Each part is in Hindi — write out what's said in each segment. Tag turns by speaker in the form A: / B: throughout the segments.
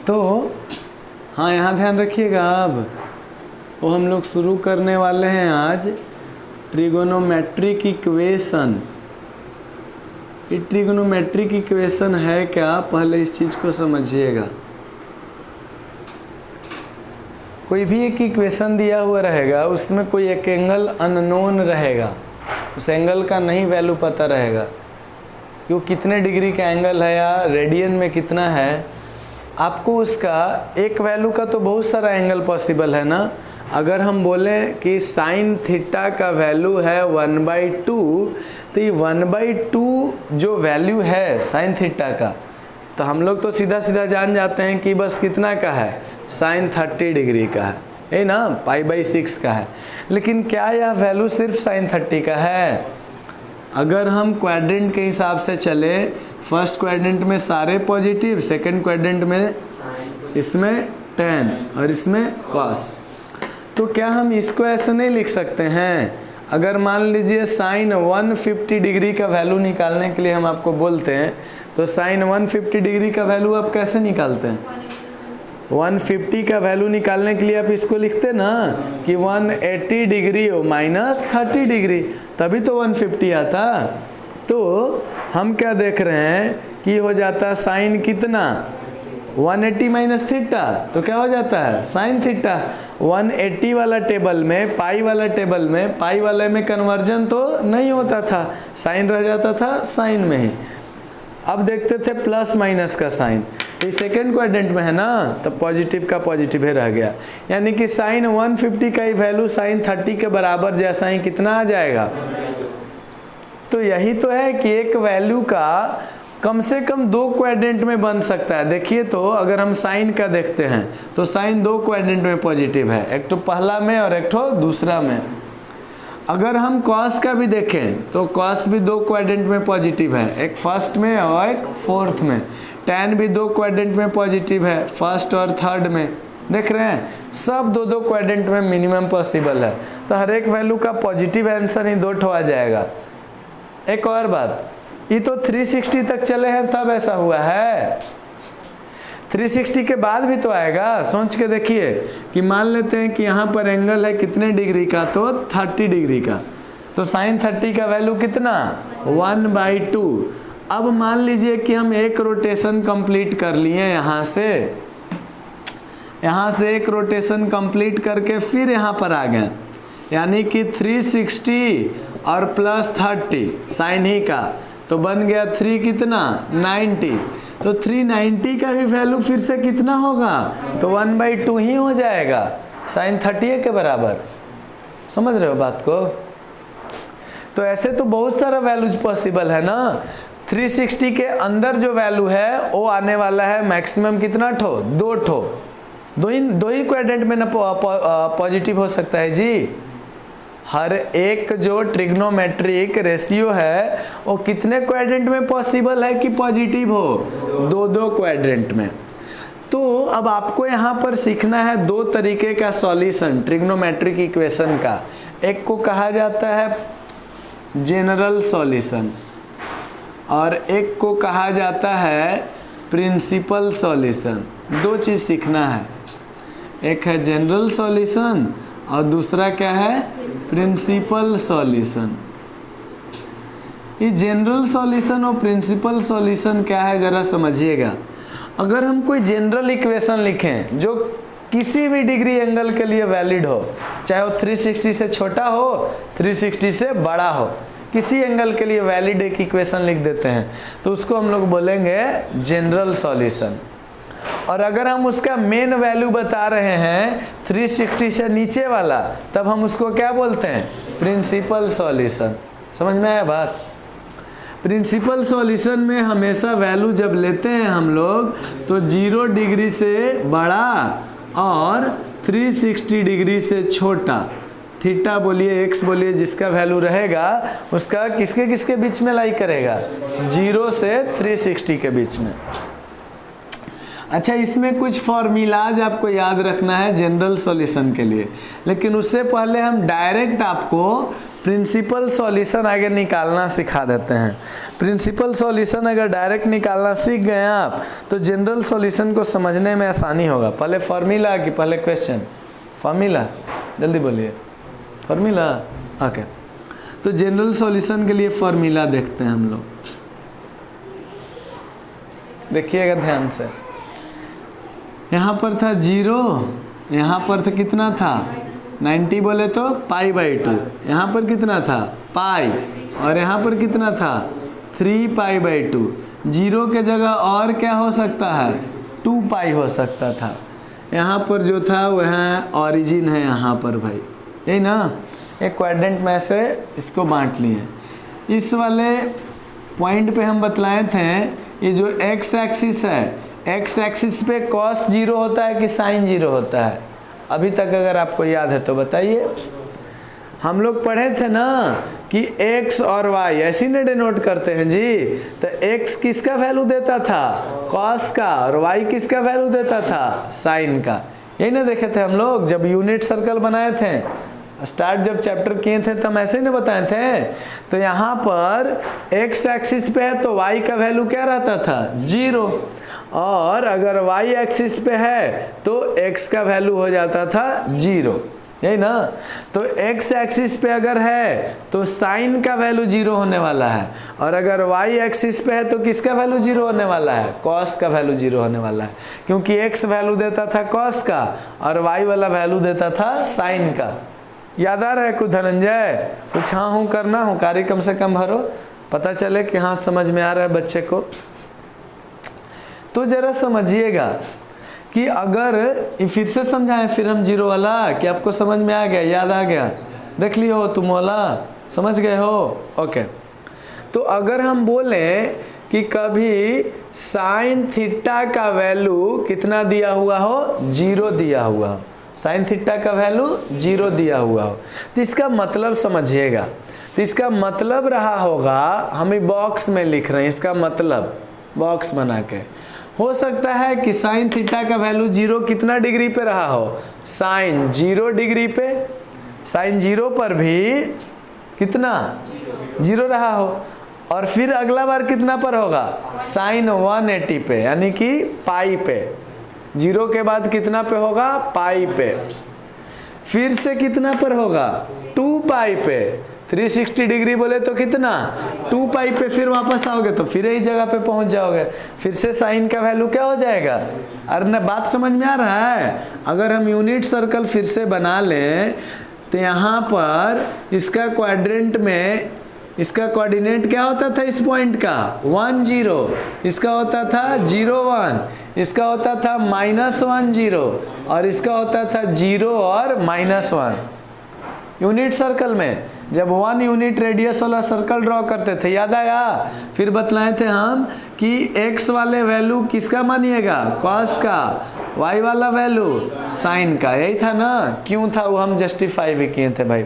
A: तो हाँ, यहाँ ध्यान रखिएगा। अब वो हम लोग शुरू करने वाले हैं आज ट्रिगोनोमेट्रिक इक्वेशन। ये ट्रिगोनोमेट्रिक इक्वेशन है क्या, पहले इस चीज़ को समझिएगा। कोई भी एक इक्वेशन दिया हुआ रहेगा, उसमें कोई एक एंगल अननोन रहेगा, उस एंगल का नहीं वैल्यू पता रहेगा कि वो कितने डिग्री का एंगल है या रेडियन में कितना है। आपको उसका एक वैल्यू का तो बहुत सारा एंगल पॉसिबल है ना। अगर हम बोले कि साइन थीटा का वैल्यू है 1/2, तो ये 1/2 जो वैल्यू है साइन थीटा का, तो हम लोग तो सीधा सीधा जान जाते हैं कि बस कितना का है, साइन 30 डिग्री का है ना, π/6 का है। लेकिन क्या यह वैल्यू सिर्फ साइन 30 का है? अगर हम क्वाड्रेंट के हिसाब से चले, फर्स्ट क्वाड्रेंट में सारे पॉजिटिव, सेकंड क्वाड्रेंट में इसमें tan और इसमें cos, तो क्या हम इसको ऐसे नहीं लिख सकते हैं? अगर मान लीजिए साइन 150 डिग्री का वैल्यू निकालने के लिए हम आपको बोलते हैं, तो साइन 150 डिग्री का वैल्यू आप कैसे निकालते हैं? 150 का वैल्यू निकालने के लिए आप इसको लिखते ना कि 180 डिग्री माइनस 30 डिग्री, तभी तो 150 आता। तो हम क्या देख रहे हैं कि हो जाता साइन कितना, 180 माइनस थीटा, तो क्या हो जाता है साइन थीटा। 180 वाला टेबल में, पाई वाला टेबल में, पाई वाले में कन्वर्जन तो नहीं होता था, साइन रह जाता था साइन में ही। अब देखते थे प्लस माइनस का साइन, तो सेकेंड क्वाड्रेंट में है ना, तो पॉजिटिव का पॉजिटिव ही रह गया। यानी कि साइन 150 का ही वैल्यू साइन 30 के बराबर जैसा ही कितना आ जाएगा। तो यही तो है कि एक वैल्यू का कम से कम 2 क्वाड्रेंट में बन सकता है। देखिए तो अगर हम साइन का देखते हैं तो साइन 2 क्वाड्रेंट में पॉजिटिव है, एक तो पहला में और एक तो दूसरा में। अगर हम कॉस का भी देखें तो कॉस भी 2 क्वाड्रेंट में पॉजिटिव है, एक फर्स्ट में और एक फोर्थ में। टैन भी 2 क्वाड्रेंट में पॉजिटिव है, फर्स्ट और थर्ड में। देख रहे हैं, सब 2-2 क्वाड्रेंट में मिनिमम पॉसिबल है। तो हर एक वैल्यू का पॉजिटिव आंसर ही 2 ठो आ जाएगा। एक और बात, ये तो 360 तक चले हैं तब ऐसा हुआ है, 360 के बाद भी तो आएगा। सोच के देखिए कि मान लेते हैं कि यहाँ पर एंगल है कितने डिग्री का, तो 30 डिग्री का, तो साइन 30 का वैल्यू कितना, 1/2। अब मान लीजिए कि हम एक रोटेशन कंप्लीट कर लिए यहाँ से एक रोटेशन कंप्लीट करके फिर यहाँ पर आ गए, यानी कि 360 और प्लस 30 साइन ही का, तो बन गया 3 कितना 90। तो 390 का भी वैल्यू फिर से कितना होगा, तो 1/2 ही हो जाएगा, साइन 30 के बराबर। समझ रहे हो बात को? तो ऐसे तो बहुत सारा वैल्यूज पॉसिबल है ना। 360 के अंदर जो वैल्यू है वो आने वाला है मैक्सिमम कितना ठो, 2 ठो। दो ही क्वाड्रेंट में ना पॉजिटिव हो सकता है जी। हर एक जो ट्रिग्नोमेट्रिक रेशियो है वो कितने क्वाड्रेंट में पॉसिबल है कि पॉजिटिव हो, 2-2 क्वाड्रेंट में। तो अब आपको यहाँ पर सीखना है 2 तरीके का सॉल्यूशन ट्रिग्नोमेट्रिक इक्वेशन का। एक को कहा जाता है जनरल सॉल्यूशन और एक को कहा जाता है प्रिंसिपल सॉल्यूशन। 2 चीज़ सीखना है, एक है जनरल सॉल्यूशन और दूसरा क्या है, प्रिंसिपल सॉल्यूशन। ये जनरल सॉल्यूशन और प्रिंसिपल सॉल्यूशन क्या है जरा समझिएगा। अगर हम कोई जनरल इक्वेशन लिखें जो किसी भी डिग्री एंगल के लिए वैलिड हो, चाहे वो 360 से छोटा हो 360 से बड़ा हो, किसी एंगल के लिए वैलिड एक इक्वेशन लिख देते हैं, तो उसको हम लोग बोलेंगे जनरल सॉल्यूशन। और अगर हम उसका मेन वैल्यू बता रहे हैं 360 से नीचे वाला, तब हम उसको क्या बोलते हैं, प्रिंसिपल सॉल्यूशन। समझ में आया बात? प्रिंसिपल सॉल्यूशन में हमेशा वैल्यू जब लेते हैं हम लोग तो 0 डिग्री से बड़ा और 360 डिग्री से छोटा, थीटा बोलिए एक्स बोलिए, जिसका वैल्यू रहेगा उसका किसके किसके बीच में लाई करेगा, 0 से 360 के बीच में। अच्छा, इसमें कुछ फॉर्मूलाज आपको याद रखना है जनरल सॉल्यूशन के लिए, लेकिन उससे पहले हम डायरेक्ट आपको प्रिंसिपल सॉल्यूशन आगे निकालना सिखा देते हैं। प्रिंसिपल सॉल्यूशन अगर डायरेक्ट निकालना सीख गए आप तो जनरल सॉल्यूशन को समझने में आसानी होगा। पहले फॉर्मूला कि पहले क्वेश्चन? फॉर्मूला, जल्दी बोलिए। Formula, okay. तो जनरल सॉल्यूशन के लिए फॉर्मूला देखते हैं हम लोग, देखिएगा ध्यान से। यहाँ पर था 0, यहाँ पर था कितना था 90 बोले तो π/2, यहाँ पर कितना था पाई, और यहाँ पर कितना था 3π/2। 0 के जगह और क्या हो सकता है 2π हो सकता था। यहाँ पर जो था वह ऑरिजिन है यहाँ पर भाई, यही ना। एक क्वाड्रेंट में से इसको बांट लिए। इस वाले पॉइंट पे हम बतलाए थे ये जो x एक्सिस है, x एक्सिस पे cos 0 होता है कि sin 0 होता है? अभी तक अगर आपको याद है तो बताइए। हम लोग पढ़े थे ना कि x और y ऐसी ना डिनोट करते हैं जी। तो x किसका वैल्यू देता था cos का, और y किसका वैल्यू देता था sin का। यही ना देखे थे हम लोग जब यूनिट सर्कल बनाए थे, स्टार्ट जब चैप्टर किए थे तब ऐसे नहीं बताए थे। तो यहाँ पर x एक्सिस पे है तो y का वैल्यू क्या रहता था 0, और अगर y एक्सिस पे है तो x का वैल्यू हो जाता था 0, यही ना। तो x एक्सिस पे अगर है तो साइन का वैल्यू 0 होने वाला है, और अगर y एक्सिस पे है तो किसका वैल्यू 0 होने वाला है cos का वैल्यू 0 होने वाला है, क्योंकि x वैल्यू देता था cos का और y वाला वैल्यू देता था साइन का। याद आ रहा है कुछ धनंजय? कुछ हाँ हूँ करना हो, कार्य कम से कम भरो, पता चले कि हाँ समझ में आ रहा है बच्चे को। तो जरा समझिएगा कि अगर फिर से समझाएं फिर हम 0 वाला, कि आपको समझ में आ गया, याद आ गया, देख लियो तुम वाला, समझ गए हो? ओके। तो अगर हम बोलें कि कभी साइन थीटा का वैल्यू कितना दिया हुआ हो 0 दिया हुआ हो, साइन थीटा का वैल्यू 0 दिया हुआ हो, तो इसका मतलब समझिएगा। तो इसका मतलब रहा होगा, हम बॉक्स में लिख रहे हैं, इसका मतलब बॉक्स बना के हो सकता है कि साइन थीटा का वैल्यू 0 कितना डिग्री पे रहा हो, साइन 0 डिग्री पे, साइन 0 पर भी कितना 0 रहा हो, और फिर अगला बार कितना पर होगा साइन 180 पे, यानी कि पाई पे। 0 के बाद कितना पे होगा पाई पे, फिर से कितना पर होगा 2π पे। 360 डिग्री बोले तो कितना 2π पे, फिर वापस आओगे तो फिर यही जगह पे पहुंच जाओगे, फिर से साइन का वैल्यू क्या हो जाएगा। अरे ना बात समझ में आ रहा है? अगर हम यूनिट सर्कल फिर से बना लें तो यहाँ पर इसका क्वाड्रेंट में इसका कोऑर्डिनेट क्या होता था इस पॉइंट का 1 0, इसका होता था 0 1, इसका होता था -1 0, और इसका होता था 0 और -1। यूनिट सर्कल में जब 1 यूनिट रेडियस वाला सर्कल ड्रॉ करते थे, याद आया? फिर बतलाए थे हम कि x वाले वैल्यू किसका मानिएगा cos का, y वाला वैल्यू साइन का, यही था ना। क्यों था वो हम जस्टिफाई भी किए थे भाई।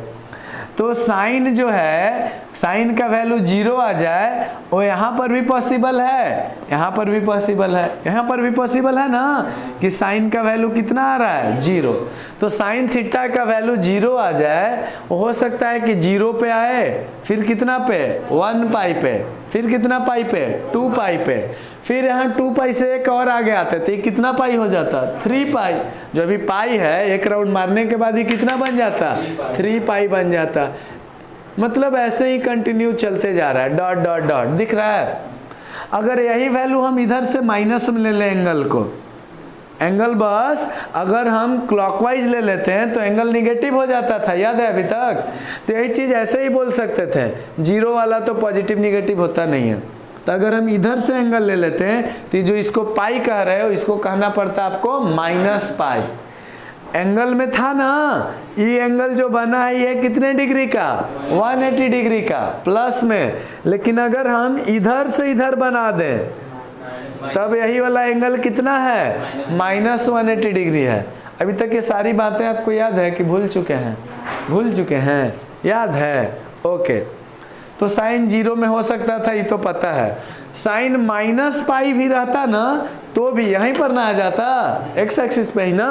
A: तो साइन जो है, साइन का वैल्यू 0 आ जाए, वो यहाँ पर भी पॉसिबल है, यहाँ पर भी पॉसिबल है, यहाँ पर भी पॉसिबल है ना कि साइन का वैल्यू कितना आ रहा है 0। तो साइन थीटा का वैल्यू 0 आ जाए, हो सकता है कि 0 पे आए, फिर कितना पे 1π पे, फिर कितना पाई पे 2π पे, फिर यहाँ 2π से एक और आगे आते थे, कितना पाई हो जाता 3π। जो अभी पाई है एक राउंड मारने के बाद ही कितना बन जाता 3π बन जाता। मतलब ऐसे ही कंटिन्यू चलते जा रहा है, डॉट डॉट डॉट दिख रहा है। अगर यही वैल्यू हम इधर से माइनस में ले लें एंगल को, एंगल बस अगर हम क्लॉकवाइज ले लेते हैं तो एंगल निगेटिव हो जाता था, याद है अभी तक? तो यही चीज ऐसे ही बोल सकते थे, 0 वाला तो पॉजिटिव निगेटिव होता नहीं है। तो अगर हम इधर से एंगल ले लेते हैं तो जो इसको पाई कह रहे हो इसको कहना पड़ता आपको -π। एंगल में था ना, ये एंगल जो बना है ये कितने डिग्री का 180 डिग्री का प्लस में, लेकिन अगर हम इधर से इधर बना दें तब यही वाला एंगल कितना है -180 डिग्री है। अभी तक ये सारी बातें आपको याद है कि भूल चुके हैं? भूल चुके हैं, याद है? ओके। तो साइन 0 में हो सकता था, ये तो पता है। साइन माइनस पाई भी रहता ना तो भी यहीं पर ना आ जाता, एक्स एक्सिस पे ही ना,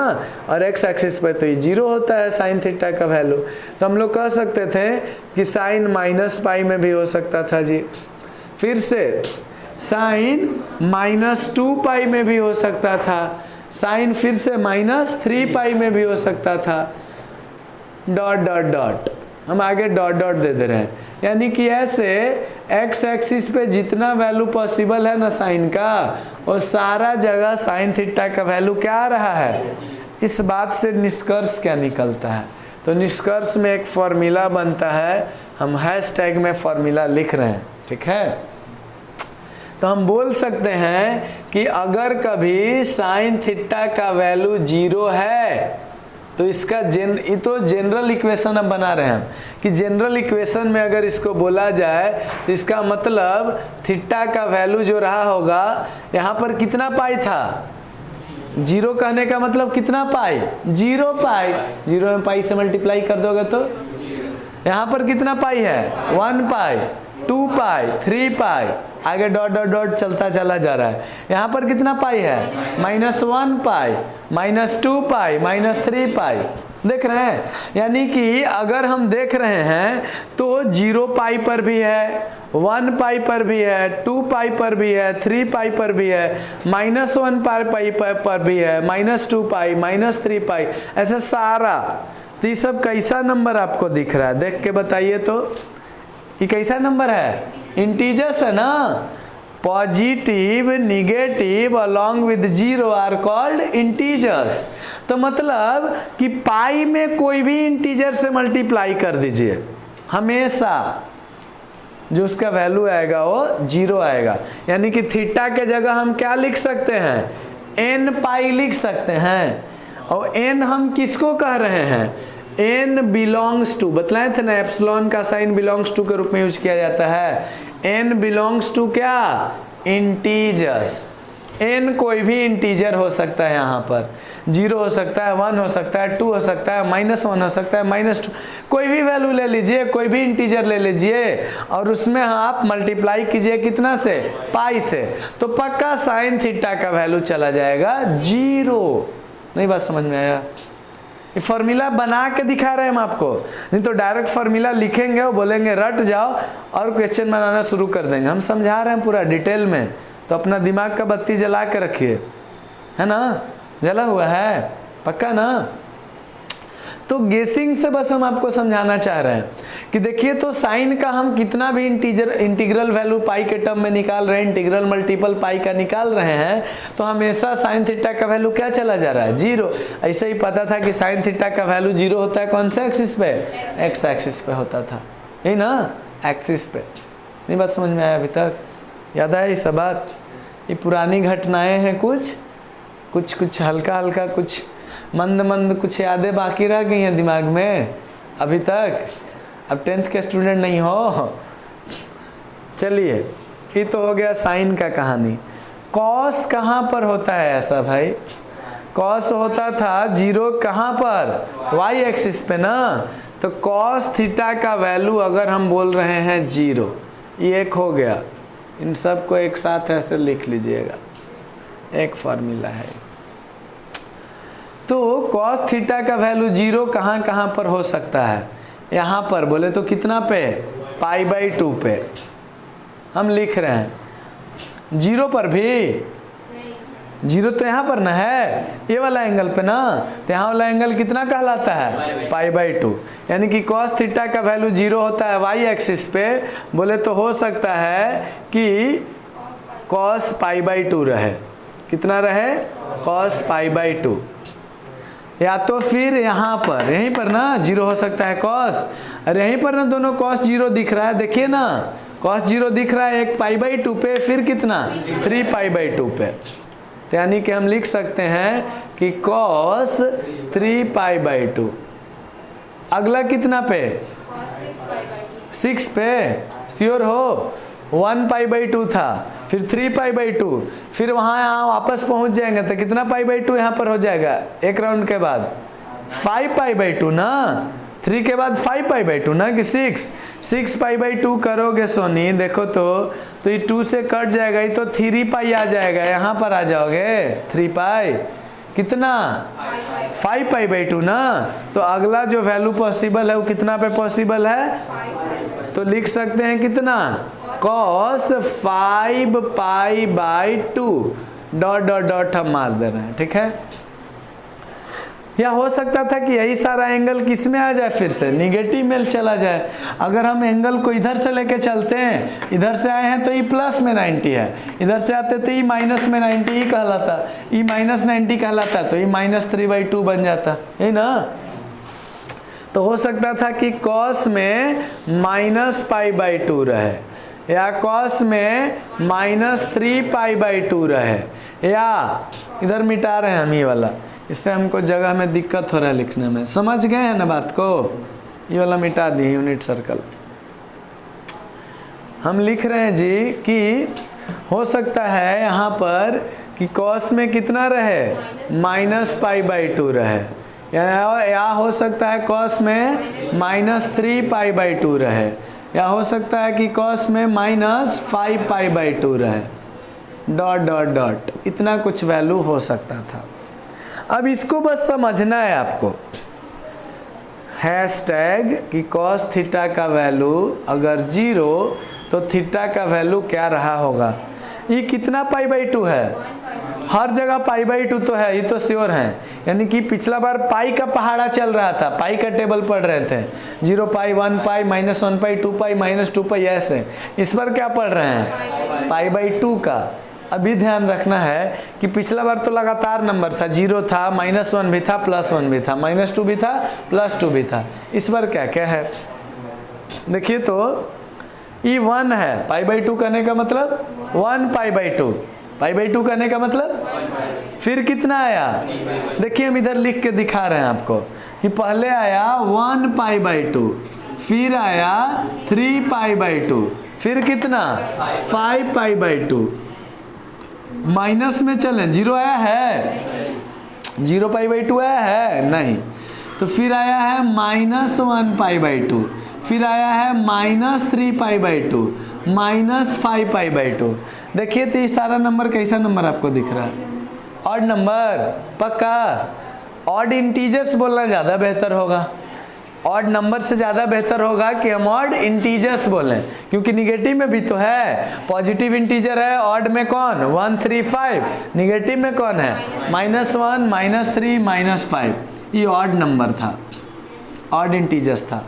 A: और एक्स एक्सिस पे तो ये 0 होता है साइन थीटा का वैल्यू। तो हम लोग कह सकते थे कि साइन माइनस पाई में भी हो सकता था जी। फिर से साइन -2 पाई में भी हो सकता था, साइन फिर से -3 पाई में भी हो सकता था, डॉट डॉट डॉट, हम आगे डॉट डॉट दे दे रहे हैं। यानी कि ऐसे एक्स एक्सिस पे जितना वैल्यू पॉसिबल है ना साइन का, वो सारा जगह साइन थीटा का वैल्यू क्या आ रहा है। इस बात से निष्कर्ष क्या निकलता है, तो निष्कर्ष में एक फॉर्मूला बनता है, हम हैशटैग में फॉर्मूला लिख रहे हैं, ठीक है। तो हम बोल सकते हैं कि अगर कभी साइन थीटा का वैल्यू 0 है तो इसका ये तो जनरल इक्वेशन हम बना रहे हैं कि जनरल इक्वेशन में अगर इसको बोला जाए तो इसका मतलब थीटा का वैल्यू जो रहा होगा, यहाँ पर कितना पाई था, 0 कहने का मतलब कितना पाई, 0 पाई, 0 में पाई से मल्टीप्लाई कर दोगे तो यहाँ पर कितना पाई है, 1 पाई, 2 पाई, 3 पाई, आगे डॉट डॉट डॉट चलता चला जा रहा है। यहाँ पर कितना पाई है, -1 पाई, -2 पाई, -3 पाई, देख रहे हैं। यानी कि अगर हम देख रहे हैं तो 0 पाई पर भी है, 1 पाई पर भी है, 2 पाई पर भी है, 3 पाई पर भी है, -1 पाई पर भी है, -2 पाई, -3 पाई, ऐसे सारा। तो ये सब कैसा नंबर आपको दिख रहा है, देख के बताइए तो ये कैसा नंबर है, इंटीजर्स है ना। Positive negative along with 0 are called integers. तो मतलब कि पाई में कोई भी इंटीजर से मल्टीप्लाई कर दीजिए, हमेशा जो उसका वैल्यू आएगा वो 0 आएगा। यानी कि थीटा के जगह हम क्या लिख सकते हैं, n पाई लिख सकते हैं। और n हम किसको कह रहे हैं, n बिलोंग्स टू, बतलाए थे ना एप्सिलॉन का साइन बिलोंग्स टू के रूप में यूज किया जाता है। n बिलोंग्स टू क्या, इंटीजर्स। n कोई भी इंटीजर हो सकता है, यहाँ पर 0 हो सकता है, 1 हो सकता है, 2 हो सकता है, -1 हो सकता है, -2, कोई भी वैल्यू ले लीजिए, कोई भी इंटीजर ले लीजिए और उसमें आप मल्टीप्लाई कीजिए कितना से, पाई से, तो पक्का साइन थीटा का वैल्यू चला जाएगा 0। नहीं बात समझ में आया, ये फॉर्मूला बना के दिखा रहे हैं हम आपको, नहीं तो डायरेक्ट फॉर्मूला लिखेंगे और बोलेंगे रट जाओ और क्वेश्चन बनाना शुरू कर देंगे। हम समझा रहे हैं पूरा डिटेल में, तो अपना दिमाग का बत्ती जला के रखिए, है ना, जला हुआ है पक्का ना। तो गेसिंग से बस हम आपको समझाना चाह रहे हैं कि देखिए तो साइन का हम कितना भी इंटीग्रल वैल्यू पाई के टर्म में निकाल रहे हैं, इंटीग्रल मल्टीपल पाई का निकाल रहे हैं, तो हमेशा साइन थीटा का वैल्यू क्या चला जा रहा है, 0। ऐसे ही पता था कि साइन थीटा का वैल्यू 0 होता है कौन से एक्सिस पे, एक्स एक्सिस पे होता था, यही ना, एक्सिस पे। नहीं बात समझ में आया अभी तक, याद आया ये सब बात, ये पुरानी घटनाएं हैं, कुछ हल्का हल्का, कुछ मंद मंद, कुछ यादें बाकी रह गई हैं दिमाग में अभी तक, अब 10th के स्टूडेंट नहीं हो। चलिए ये तो हो गया साइन का कहानी। कॉस कहाँ पर होता है ऐसा भाई, कॉस होता था 0 कहाँ पर, वाई एक्सिस पे ना। तो कॉस थीटा का वैल्यू अगर हम बोल रहे हैं 0, ये एक हो गया, इन सब को एक साथ ऐसे लिख लीजिएगा, एक फॉर्मूला है। तो कॉस थीटा का वैल्यू 0 कहाँ कहाँ पर हो सकता है, यहाँ पर बोले तो कितना पे, π/2 पे हम लिख रहे हैं। 0 पर भी, 0 तो यहाँ पर ना है, ये वाला एंगल पे ना, तो यहाँ वाला एंगल कितना कहलाता है, π/2। यानी कि कॉस थीटा का वैल्यू 0 होता है वाई एक्सिस पे, बोले तो हो सकता है कि कॉस π/2 रहे, कितना रहे, कॉस π/2। या तो फिर यहाँ पर, यहीं पर ना 0 हो सकता है कॉस, और यहीं पर ना दोनों कॉस 0 दिख रहा है, देखिए ना कॉस 0 दिख रहा है, एक π/2 पे, फिर कितना 3π/2 पे। तो यानी कि हम लिख सकते हैं कि कॉस 3π/2। अगला कितना पे, 6 पे, श्योर हो, 1π/2 था, फिर 3π/2, फिर यहाँ वापस पहुँच जाएंगे तो कितना π/2 यहाँ पर हो जाएगा, एक राउंड के बाद 5π/2 ना। 3 के बाद 5π/2 ना कि 6π/2 करोगे सोनी, देखो तो ये 2 से कट जाएगा, ये तो 3π आ जाएगा, यहाँ पर आ जाओगे 3π, कितना 5π/2 ना। तो अगला जो वैल्यू पॉसिबल है वो कितना पे पॉसिबल है, तो लिख सकते हैं कितना, cos 5π/2 डॉट डॉट डॉट हम मार दे रहे हैं, ठीक है। या हो सकता था कि यही सारा एंगल किस में आ जाए, फिर से निगेटिव में चला जाए। अगर हम एंगल को इधर से लेके चलते हैं, इधर से आए हैं तो ये प्लस में 90 है, इधर से आते तो ये माइनस में 90 ही कहलाता, ये माइनस 90 कहलाता, तो ये -3/2 बन जाता है ना। तो हो सकता था कि cos में -π/2 रहे, या cos में -3π/2 रहे, या इधर मिटा रहे हैं हम ये वाला, इससे हमको जगह में दिक्कत हो रहा है लिखने में, समझ गए हैं ना बात को। ये वाला मिटा दिए यूनिट सर्कल। हम लिख रहे हैं जी कि हो सकता है यहाँ पर कि cos में कितना रहे, -π/2 रहे, या हो सकता है cos में -3π/2 रहे, या हो सकता है कि cos में -5π/2 रहे, डॉट डॉट डॉट, इतना कुछ वैल्यू हो सकता था। अब इसको बस समझना है आपको, हैशटैग कि cos थीटा का वैल्यू अगर 0 तो थीटा का वैल्यू क्या रहा होगा। ये कितना π/2 है, हर जगह π/2 तो है, ये तो श्योर है। यानी कि पिछला बार पाई का पहाड़ा चल रहा था, पाई का टेबल पढ़ रहे थे, 0π, 1π, -1π, 2π, -2π ऐसे। इस बार क्या पढ़ रहे हैं, π/2 का। अभी ध्यान रखना है कि पिछला बार तो लगातार नंबर था, 0 था, -1 भी था, +1 भी था, -2 भी था, +2 भी था। इस बार क्या क्या है देखिए, तो ये 1 है, π/2 करने का मतलब 1π/2, π/2 करने का मतलब फिर कितना आया, देखिए हम इधर लिख के दिखा रहे हैं आपको कि पहले आया 1π/2, फिर आया 3π/2, फिर कितना 5π/2, माइनस में चलें, 0 आया है, 0π/2 आया है नहीं, तो फिर आया है -1π/2, फिर आया है -3π/2, -5π/2। देखिए तो ये सारा नंबर कैसा नंबर आपको दिख रहा है, ऑड नंबर, पक्का। ऑड इंटीजर्स बोलना ज़्यादा बेहतर होगा, ऑड नंबर से ज़्यादा बेहतर होगा कि हम ऑड इंटीजर्स बोलें, क्योंकि निगेटिव में भी तो है, पॉजिटिव इंटीजर है, ऑड में कौन 1 3 5, निगेटिव में कौन है -1 -3 -5, ये ऑड नंबर था, ऑड इंटीजर्स था।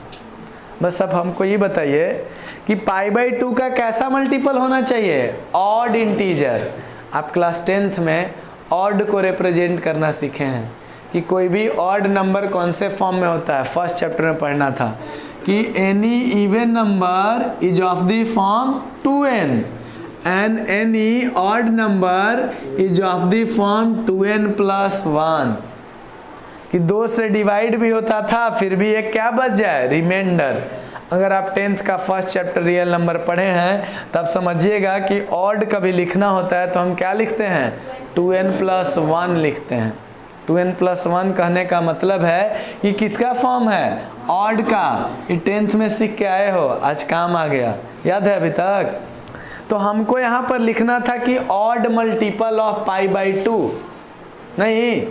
A: बस अब हमको ये बताइए कि π/2 का कैसा मल्टीपल होना चाहिए, ऑड इंटीजर। आप क्लास 10th में ऑड को रिप्रेजेंट करना सीखे हैं कि कोई भी ऑड नंबर कौन से फॉर्म में होता है, फर्स्ट चैप्टर में पढ़ना था कि any even number is of the form 2n and any odd number is of the form 2n + 1, कि 2 से डिवाइड भी होता था फिर भी एक क्या बच जाए, रिमाइंडर। अगर आप 10th का फर्स्ट चैप्टर रियल नंबर पढ़े हैं तब समझिएगा कि ऑड कभी लिखना होता है तो हम क्या लिखते हैं, 2n + 1 लिखते हैं। 2n + 1 कहने का मतलब है कि किसका फॉर्म है, ऑड का। ये 10th में सीख के आए हो, आज काम आ गया, याद है अभी तक। तो हमको यहाँ पर लिखना था कि ऑड मल्टीपल ऑफ π/2, नहीं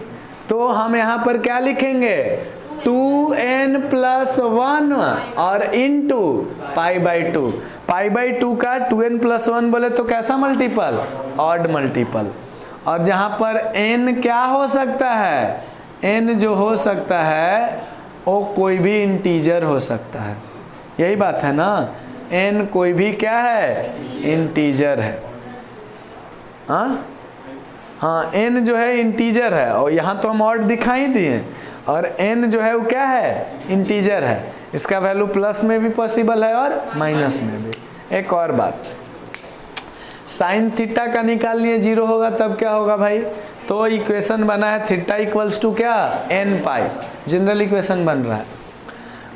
A: तो हम यहाँ पर क्या लिखेंगे, 2n + 1 और इनटू π/2। π/2 का 2n + 1 बोले तो कैसा मल्टीपल, ऑड मल्टीपल। और जहाँ पर n क्या हो सकता है, n जो हो सकता है वो कोई भी इंटीजर हो सकता है, यही बात है ना, n कोई भी क्या है, इंटीजर है। हाँ n जो है इंटीजर है, और यहाँ तो हम ऑड दिखा ही दिए, और n जो है वो क्या है, इंटीजर है। इसका वैल्यू प्लस में भी पॉसिबल है और माइनस में भी। एक और बात, साइन थीटा का निकाल लिए 0 होगा तब क्या होगा भाई, तो इक्वेशन बना है थीटा = क्या, n π, जनरल इक्वेशन बन रहा है।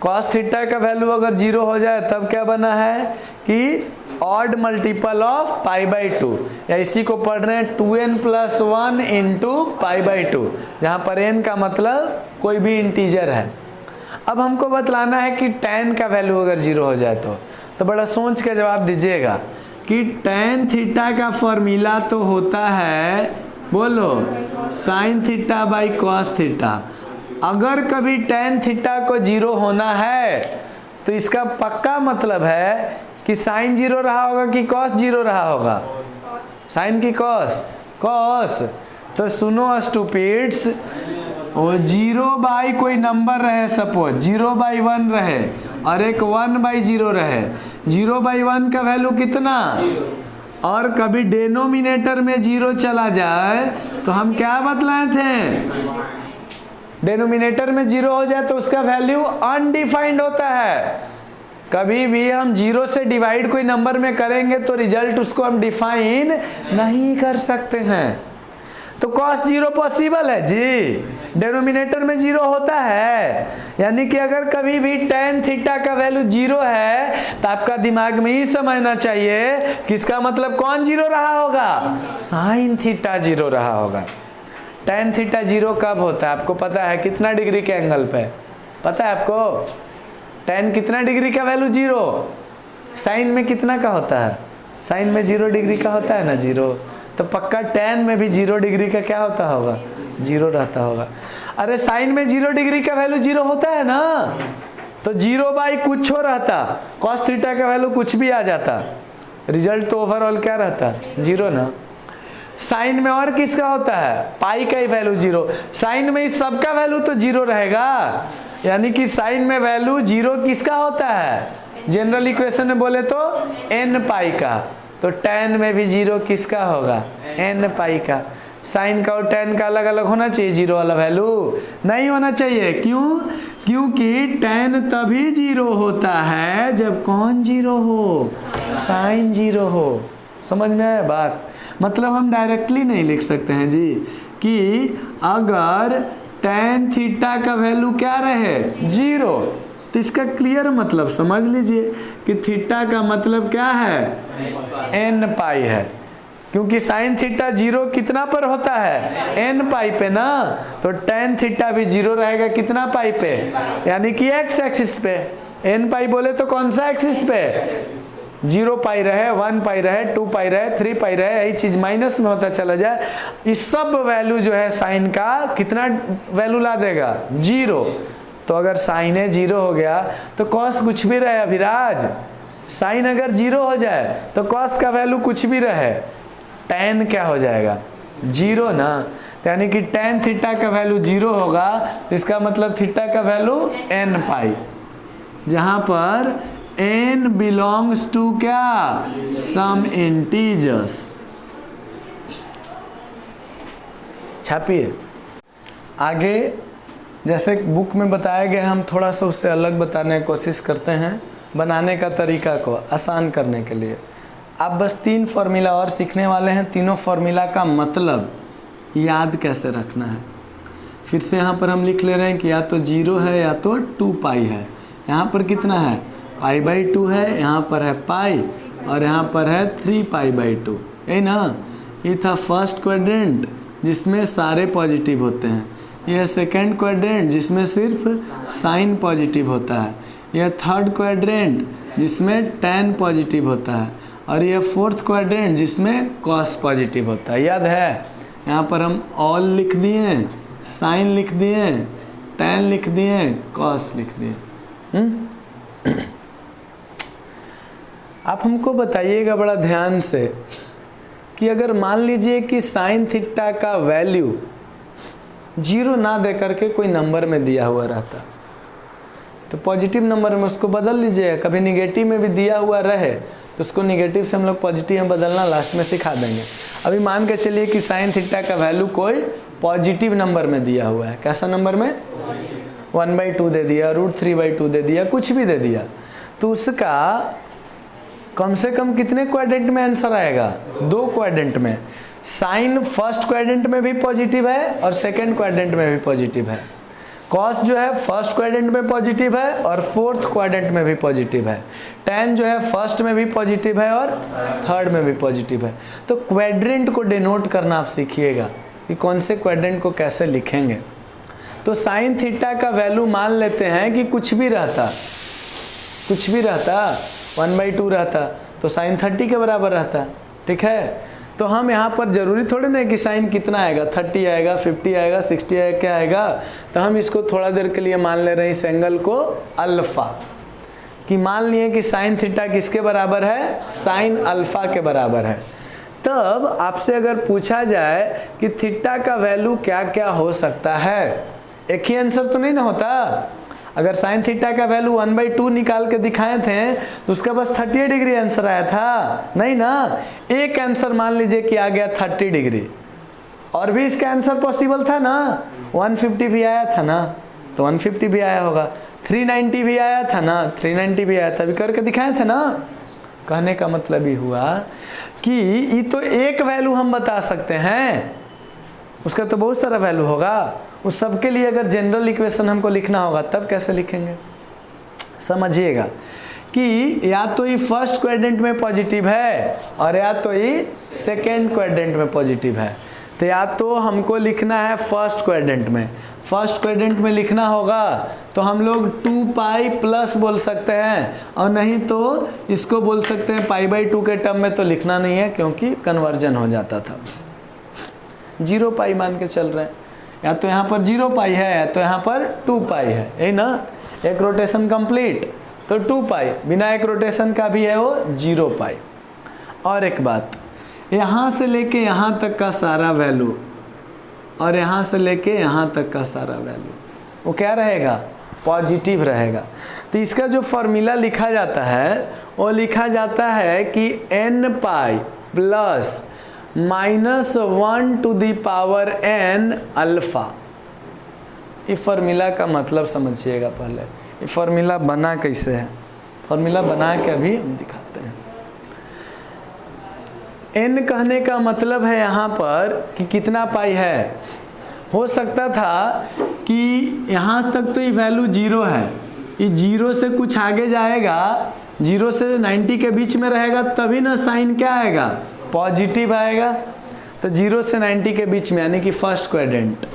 A: कॉस थीटा का वैल्यू अगर 0 हो जाए तब क्या बना है कि ऑड मल्टीपल ऑफ π/2, या इसी को पढ़ रहे हैं 2n + 1 × π/2, जहाँ पर n का मतलब कोई भी इंटीजर है। अब हमको बतलाना है कि tan का वैल्यू अगर 0 हो जाए तो बड़ा सोच के जवाब दीजिएगा कि tan थीटा का फॉर्मूला तो होता है, बोलो, sin theta by cos theta. अगर कभी tan थीटा को 0 होना है तो इसका पक्का मतलब है कि sin 0 रहा होगा कि cos 0 रहा होगा, sin की cos। तो सुनो स्टूपिड्स, वो 0 बाई कोई नंबर रहे, सपोज 0 बाई 1 रहे और एक 1 बाई 0 रहे। 0 बाई 1 का वैल्यू कितना, और कभी डेनोमिनेटर में 0 चला जाए तो हम क्या बतलाए थे, डेनोमिनेटर में 0 हो जाए तो उसका वैल्यू अनडिफाइंड होता है। कभी भी हम 0 से डिवाइड कोई नंबर में करेंगे तो रिजल्ट उसको हम डिफाइन नहीं कर सकते हैं। तो cos 0 पॉसिबल है जी, डेनोमिनेटर में 0 होता है, यानी कि अगर कभी भी tan थीटा का वैल्यू 0 है तो आपका दिमाग में ही समझना चाहिए कि इसका मतलब कौन 0 रहा होगा, sin थीटा 0 रहा होगा। tan थीटा 0 कब होता है आपको पता है, कितना डिग्री के एंगल पे पता है आपको, tan कितना डिग्री का वैल्यू 0, sin में कितना का होता है, sin में 0 डिग्री का होता है ना 0, तो पक्का tan में भी 0 डिग्री का क्या होता होगा, 0 रहता होगा। अरे sin में 0 डिग्री का वैल्यू 0 होता है ना, तो 0 बाई कुछ हो रहता, cos थीटा का वैल्यू कुछ भी आ जाता, रिजल्ट तो ओवरऑल क्या रहता, 0 ना। साइन में और किसका होता है, पाई का ही वैल्यू 0, साइन में इस सबका वैल्यू तो 0 रहेगा, यानी कि साइन में वैल्यू 0 किसका होता है, जनरल इक्वेशन में बोले तो n पाई का, तो tan में भी 0 किसका होगा, n पाई का। साइन का और tan का अलग अलग होना चाहिए, 0 वाला वैल्यू नहीं होना चाहिए, क्यों, क्योंकि tan तभी 0 होता है जब कौन 0 हो, साइन 0 हो। समझ में आया बात, मतलब हम डायरेक्टली नहीं लिख सकते हैं जी कि अगर tan थीटा का वैल्यू क्या रहे 0, तो इसका क्लियर मतलब समझ लीजिए कि थीटा का मतलब क्या है, n पाई है, क्योंकि साइन थीटा 0 कितना पर होता है, n पाई पे ना, तो tan थीटा भी 0 रहेगा कितना पाई पे, यानी कि x एक्सिस पे। n पाई बोले तो कौन सा एक्सिस पे, 0 पाई रहे, 1 पाई रहे, 2 पाई रहे, 3 पाई रहे, यही चीज माइनस में होता चला जाए, इस सब वैल्यू जो है साइन का कितना वैल्यू ला देगा, 0। तो अगर साइन 0 हो गया तो कॉस कुछ भी रहे अभिराज, साइन अगर 0 हो जाए तो कॉस का वैल्यू कुछ भी रहे, tan क्या हो जाएगा, 0 ना, तो यानी कि tan थीटा का वैल्यू 0 होगा, इसका मतलब थीटा का वैल्यू n पाई, जहां पर n बिलोंग्स टू क्या, सम इंटीजर्स। छापिए आगे, जैसे बुक में बताया गया हम थोड़ा सा उससे अलग बताने की कोशिश करते हैं, बनाने का तरीका को आसान करने के लिए। आप बस 3 फार्मूला और सीखने वाले हैं, तीनों फार्मूला का मतलब याद कैसे रखना है। फिर से यहाँ पर हम लिख ले रहे हैं कि या तो 0 है या तो 2 पाई है। यहाँ पर कितना है, पाई बाई 2 है, यहाँ पर है पाई और यहाँ पर है 3 पाई बाई 2, यही ना। ये था फर्स्ट क्वाड्रेंट जिसमें सारे पॉजिटिव होते हैं, यह सेकेंड क्वाड्रेंट जिसमें सिर्फ साइन पॉजिटिव होता है, यह थर्ड क्वाड्रेंट जिसमें tan पॉजिटिव होता है, और यह फोर्थ क्वाड्रेंट जिसमें cos पॉजिटिव होता है। याद है, यहाँ पर हम ऑल लिख दिए, साइन लिख दिए, tan लिख दिए, cos लिख दिए। आप हमको बताइएगा बड़ा ध्यान से कि अगर मान लीजिए कि साइन थीटा का वैल्यू 0 ना दे करके कोई नंबर में दिया हुआ रहता, तो पॉजिटिव नंबर में उसको बदल लीजिए। कभी निगेटिव में भी दिया हुआ रहे तो उसको निगेटिव से हम लोग पॉजिटिव में बदलना लास्ट में सिखा देंगे। अभी मान के चलिए कि साइन थीटा का वैल्यू कोई पॉजिटिव नंबर में दिया हुआ है, कैसा नंबर में, 1/2 दे दिया, √3/2 दे दिया, कुछ भी दे दिया, तो उसका कम से कम कितने क्वाड्रेंट में आंसर आएगा, 2 क्वाड्रेंट में। साइन फर्स्ट क्वाड्रेंट में भी पॉजिटिव है और सेकंड क्वाड्रेंट में भी पॉजिटिव है। कॉस जो है फर्स्ट क्वाड्रेंट में पॉजिटिव है और फोर्थ क्वाड्रेंट में भी पॉजिटिव है। tan जो है फर्स्ट में भी पॉजिटिव है और थर्ड में भी पॉजिटिव है। तो क्वाड्रेंट को डिनोट करना आप सीखिएगा कि कौन से क्वाड्रेंट को कैसे लिखेंगे। तो साइन थीटा का वैल्यू मान लेते हैं कि कुछ भी रहता 1/2 रहता तो साइन 30 के बराबर रहता। ठीक है, तो हम यहाँ पर जरूरी थोड़ी ना कि साइन कितना आएगा, 30 आएगा, 50 आएगा, 60 आएगा, क्या आएगा। तो हम इसको थोड़ा देर के लिए मान ले रहे हैं इस एंगल को अल्फा, कि मान लिए कि साइन थीटा किसके बराबर है, साइन अल्फा के बराबर है। तब आपसे अगर पूछा जाए कि थीटा का वैल्यू क्या क्या हो सकता है, एक ही आंसर तो नहीं ना होता। अगर साइन थीटा का वैल्यू 1/2 निकाल के दिखाए थे तो उसका बस 38 डिग्री आंसर आया था, नहीं ना। एक आंसर मान लीजिए कि आ गया 30 डिग्री, और भी इसका आंसर पॉसिबल था ना, 150 भी आया था ना, तो 150 भी आया होगा, 390 भी आया था ना, 390 भी आया था, अभी करके दिखाए थे ना। कहने का मतलब ये हुआ कि ये तो एक वैल्यू हम बता सकते हैं, उसका तो बहुत सारा वैल्यू होगा। उस सब के लिए अगर जनरल इक्वेशन हमको लिखना होगा तब कैसे लिखेंगे, समझिएगा कि या तो ये फर्स्ट क्वाड्रेंट में पॉजिटिव है और या तो ये सेकेंड क्वाड्रेंट में पॉजिटिव है। तो या तो हमको लिखना है फर्स्ट क्वाड्रेंट में, फर्स्ट क्वाड्रेंट में लिखना होगा तो हम लोग 2π प्लस बोल सकते हैं, और नहीं तो इसको बोल सकते हैं π/2 के टर्म में, तो लिखना नहीं है क्योंकि कन्वर्जन हो जाता था। 0π मान के चल रहे हैं, या तो यहाँ पर 0π है या तो यहाँ पर 2π है, यही ना। एक रोटेशन कंप्लीट तो 2π, बिना एक रोटेशन का भी है वो 0π। और एक बात, यहाँ से लेके यहाँ तक का सारा वैल्यू और यहाँ से लेके यहाँ तक का सारा वैल्यू वो क्या रहेगा, पॉजिटिव रहेगा। तो इसका जो फॉर्मूला लिखा जाता है वो लिखा जाता है कि nπ प्लस -1n अल्फा। ये फॉर्मूला का मतलब समझिएगा। पहले ये फॉर्मूला बना कैसे है, फॉर्मूला बना के अभी हम दिखाते हैं। n कहने का मतलब है यहाँ पर कि कितना पाई है। हो सकता था कि यहाँ तक तो ये वैल्यू 0 है, ये 0 से कुछ आगे जाएगा, 0 से 90 के बीच में रहेगा तभी ना साइन क्या आएगा, पॉजिटिव आएगा। तो 0 से 90 के बीच में यानी कि फर्स्ट क्वाड्रेंट,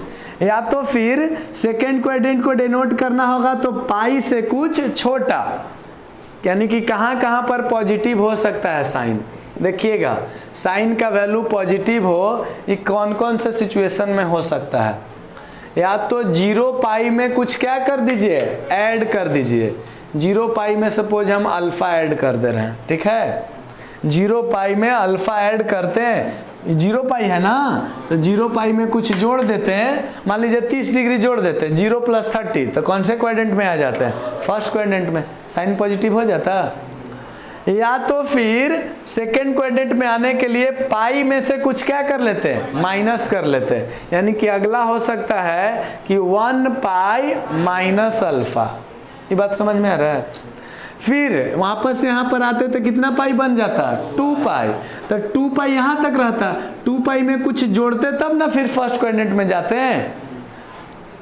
A: या तो फिर सेकेंड क्वाड्रेंट को डिनोट करना होगा तो पाई से कुछ छोटा, यानी कि कहाँ कहाँ पर पॉजिटिव हो सकता है साइन। देखिएगा साइन का वैल्यू पॉजिटिव हो ये कौन कौन से सिचुएशन में हो सकता है। या तो 0π में कुछ क्या कर दीजिए, ऐड कर दीजिए। 0π में सपोज हम अल्फा ऐड कर दे रहे हैं, ठीक है, 0π में अल्फा ऐड करते हैं, 0π है ना, तो 0π में कुछ जोड़ देते हैं, मान लीजिए 30 डिग्री जोड़ देते हैं, 0 + 30 तो कौन से क्वाड्रेंट में आ जाते हैं, फर्स्ट क्वाड्रेंट में, साइन पॉजिटिव हो जाता। या तो फिर सेकेंड क्वाड्रेंट में आने के लिए पाई में से कुछ क्या कर लेते हैं, माइनस कर लेते हैं, यानी कि अगला हो सकता है कि 1π - अल्फा। ये बात समझ में आ रहा है। फिर वापस यहाँ पर आते तो कितना पाई बन जाता, 2π। तो 2π यहाँ तक रहता, 2π में कुछ जोड़ते तब ना फिर फर्स्ट क्वाड्रेंट में जाते हैं।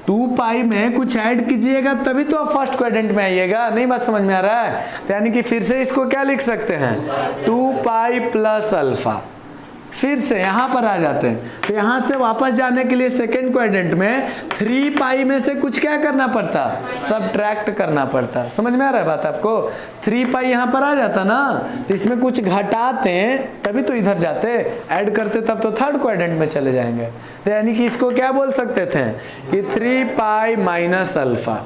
A: 2π में कुछ ऐड कीजिएगा तभी तो आप फर्स्ट क्वाड्रेंट में आइएगा। नहीं बात समझ में आ रहा है। तो यानी कि फिर से इसको क्या लिख सकते हैं, 2π + अल्फा। फिर से यहाँ पर आ जाते हैं, तो यहाँ से वापस जाने के लिए सेकेंड क्वाड्रेंट में 3π में से कुछ क्या करना पड़ता, सब्ट्रैक्ट करना पड़ता। समझ में आ रहा है बात आपको। 3π यहाँ पर आ जाता ना, तो इसमें कुछ घटाते तभी तो इधर जाते, ऐड करते तब तो थर्ड क्वाड्रेंट में चले जाएंगे। तो यानी कि इसको क्या बोल सकते थे कि 3π - अल्फा।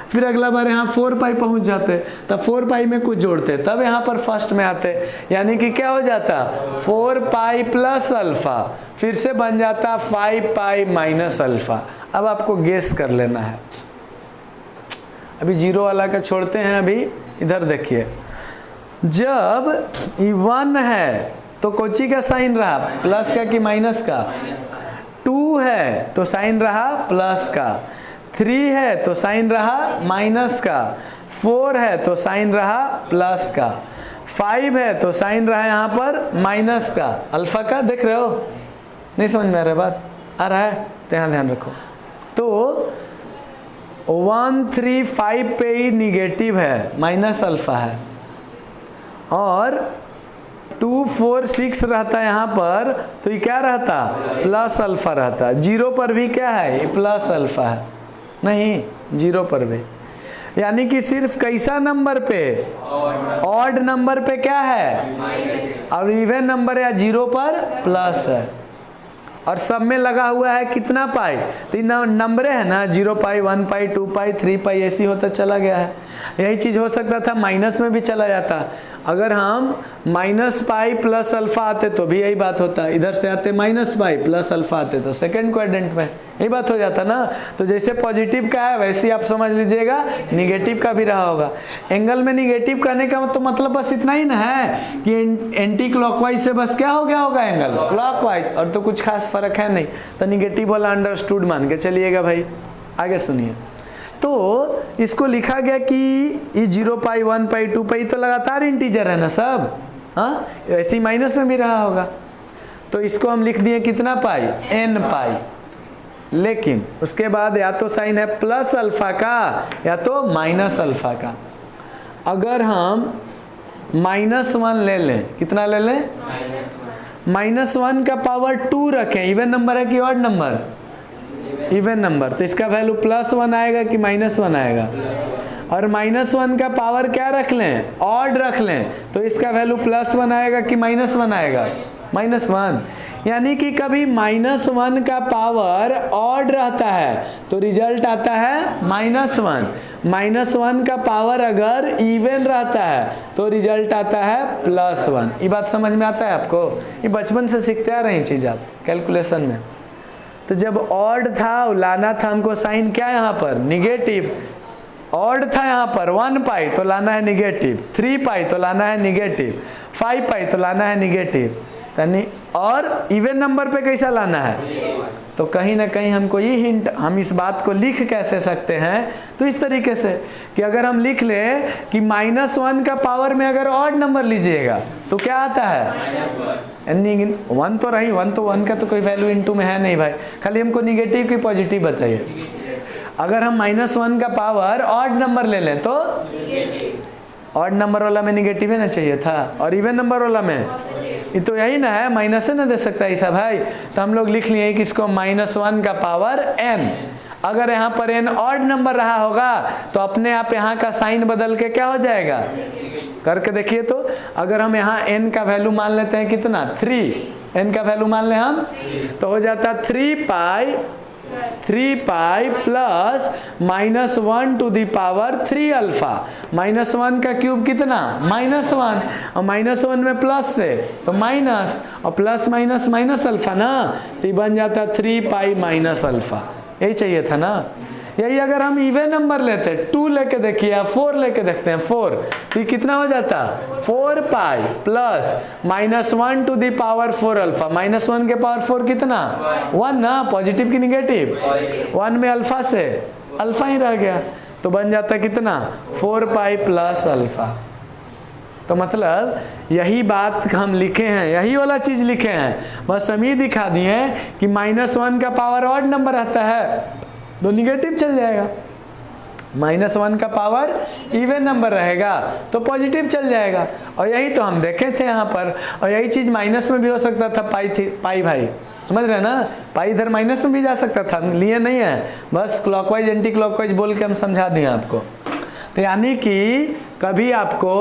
A: फिर अगला बार यहाँ 4π पहुंच जाते, तब 4π में कुछ जोड़ते तब यहाँ पर फर्स्ट में आते, यानी कि क्या हो जाता, 4π + अल्फा। फिर से बन जाता 5π - अल्फा। अब आपको गेस कर लेना है। अभी 0 वाला का छोड़ते हैं, अभी इधर देखिए, जब ये 1 है तो कोची का साइन रहा, प्लस का कि माइनस का, 2 है तो साइन रहा प्लस का, 3 है तो साइन रहा माइनस का, 4 है तो साइन रहा प्लस का, 5 है तो साइन रहा यहाँ पर माइनस का, अल्फा का। देख रहे हो, नहीं समझ में आ रहा है बात, आ रहा है, ध्यान रखो। तो 1 3 5 पे ही निगेटिव है, माइनस अल्फा है, और 2 4 6 रहता है यहाँ पर, तो ये क्या रहता, प्लस अल्फा रहता। 0 पर भी क्या है, ये प्लस अल्फा है। नहीं, 0 पर भी। यानी कि सिर्फ कैसा नंबर पे, ऑड नंबर पे क्या है, और इवन नंबर या 0 पर प्लस है, और सब में लगा हुआ है कितना पाई, तो नंबर है ना, 0 पाई, 1 पाई, 2 पाई, 3 पाई, ऐसी होता चला गया है। यही चीज हो सकता था माइनस में भी चला जाता, अगर हम माइनस पाई प्लस अल्फा आते तो भी यही बात होता, इधर से आते माइनस पाई प्लस अल्फा आते तो सेकंड क्वाड्रेंट में यही बात हो जाता ना। तो जैसे पॉजिटिव का है वैसे ही आप समझ लीजिएगा निगेटिव का भी रहा होगा। एंगल में निगेटिव करने का तो मतलब बस इतना ही ना है कि एंटी क्लॉकवाइज से बस क्या हो गया होगा एंगल क्लॉकवाइज, और तो कुछ खास फर्क है नहीं, तो निगेटिव वाला अंडरस्टूड मान के चलिएगा भाई। आगे सुनिए, तो इसको लिखा गया कि ये 0 पाई, 1 पाई, 2 पाई तो लगातार इंटीजर है ना सब, हाँ ऐसे ही माइनस में भी रहा होगा, तो इसको हम लिख दिए कितना पाई, n पाई। लेकिन उसके बाद या तो साइन है प्लस अल्फा का या तो माइनस अल्फा का। अगर हम -1 ले लें, कितना ले लें, -1 का पावर 2 रखें, इवन नंबर है कि ऑड नंबर, इवन नंबर, तो इसका वैल्यू +1 आएगा कि -1 आएगा, और -1 का पावर क्या रख लें, ऑड रख लें, तो इसका वैल्यू +1 आएगा कि -1 आएगा, -1। यानी कि कभी -1 का पावर ऑड रहता है तो रिजल्ट आता है -1, -1 का पावर अगर इवन रहता है तो रिजल्ट आता है +1। ये बात समझ में आता है आपको, ये बचपन से सीखते आ रहे हैं चीज आप कैलकुलेशन में। तो जब ऑड था लाना था हमको साइन क्या यहाँ पर, निगेटिव, ऑड था यहाँ पर 1 पाई तो लाना है निगेटिव, 3 पाई तो लाना है निगेटिव, 5 पाई तो लाना है निगेटिव, यानी और इवन नंबर पे कैसा लाना है। तो कहीं ना कहीं हमको ये हिंट, हम इस बात को लिख कैसे सकते हैं, तो इस तरीके से कि अगर हम लिख लें कि -1 का पावर में अगर ऑड नंबर लीजिएगा तो क्या आता है, 1 तो रही, 1 का तो कोई वैल्यू इनटू में है नहीं भाई, खाली हमको निगेटिव की पॉजिटिव बताइए। अगर हम -1 का पावर ऑड नंबर ले लें तो ऑड नंबर वाला में निगेटिव है ना चाहिए था, और इवन नंबर वाला में ये तो यही ना है, माइनस से ना दे सकता ऐसा भाई। तो हम लोग लिख लिए कि इसको -1 का पावर n, अगर यहाँ पर n ऑड नंबर रहा होगा तो अपने आप यहाँ का साइन बदल के क्या हो जाएगा, करके देखिए। तो अगर हम यहाँ n का वैल्यू मान लेते हैं कितना, 3, n का वैल्यू मान ले हम, तो हो जाता 3 pi plus -1 to the power 3 alpha, -1 का क्यूब कितना, -1, और -1 में प्लस से तो माइनस, और प्लस माइनस माइनस अल्फा ना, तो ये बन जाता 3 पाई माइनस अल्फा। यही चाहिए था ना। यही अगर हम इवन नंबर लेते, 2 लेके देखिए या 4 लेके देखते हैं, 4, तो ये कितना हो जाता, 4 pi plus -1 to the power 4 alpha, -1 के पावर 4 कितना, 1 ना, पॉजिटिव की निगेटिव, 1 में अल्फा से अल्फा ही रह गया, तो बन जाता कितना, 4 पाई प्लस अल्फा। तो मतलब यही बात हम लिखे हैं, यही वाला चीज लिखे हैं, बस हम ये दिखा दिए कि -1 का पावर ऑड नंबर रहता है तो निगेटिव चल जाएगा, -1 का पावर इवन नंबर रहेगा तो पॉजिटिव चल जाएगा। और यही तो हम देखे थे यहाँ पर, और यही चीज माइनस में भी हो सकता था, पाई भाई समझ रहे हैं ना, पाई इधर माइनस में भी जा सकता था, लिए नहीं है, बस क्लॉकवाइज एंटी क्लॉकवाइज बोल के हम समझा दिए आपको। तो यानी कि कभी आपको